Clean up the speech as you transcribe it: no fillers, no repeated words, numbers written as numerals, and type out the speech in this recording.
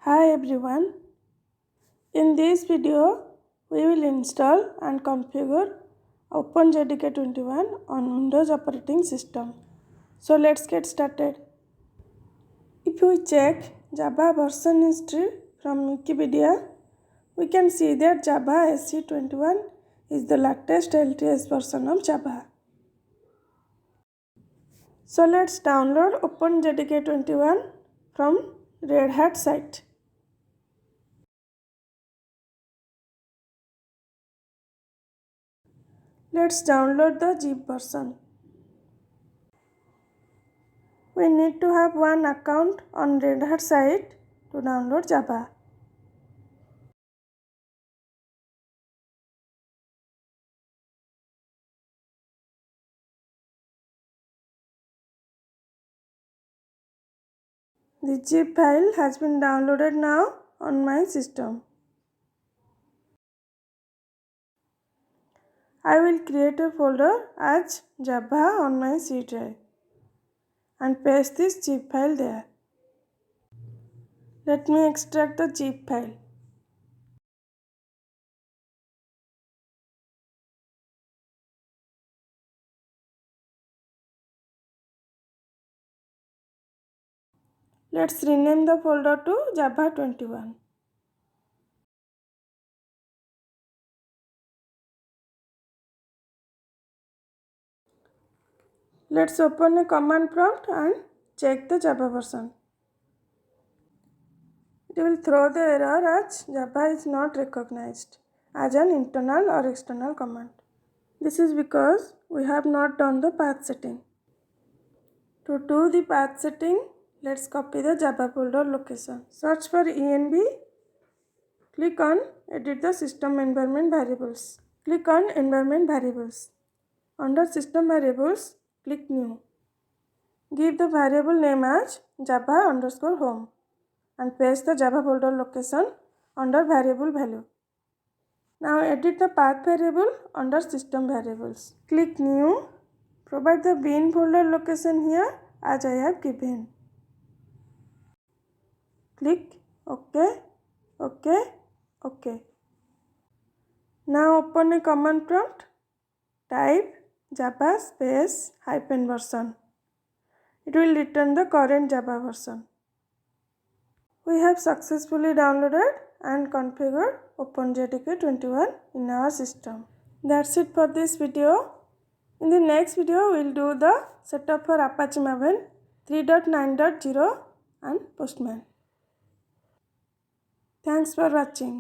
Hi everyone. In this video, we will install and configure Open JDK 21 on Windows operating system. So let's get started. If we check Java version history from Wikipedia, we can see that Java SC21 is the latest LTS version of Java. So let's download Open JDK 21 from Red Hat site. Let's download the zip version. We need to have one account on Red Hat site to download Java. The zip file has been downloaded now on my system. I will create a folder as Java on my C drive and paste this zip file there. Let me extract the zip file. Let's rename the folder to Java 21. Let's open a command prompt and check the Java version. It will throw the error as Java is not recognized as an internal or external command. This is because we have not done the path setting. To do the path setting, let's copy the Java folder location. Search for env. Click on Edit the System Environment Variables. Click on Environment Variables. Under System Variables, click New. Give the variable name as Java_home and paste the Java folder location under variable value. Now edit the path variable under System Variables. Click New. Provide the bin folder location here as I have given. Click OK, OK, OK. Now open a command prompt. Type Java space -version. It will return the current Java version. We have successfully downloaded and configured Open JDK 21 in our system. That's it for this video. In the next video, we will do the setup for Apache Maven 3.9.0 and Postman. Thanks for watching.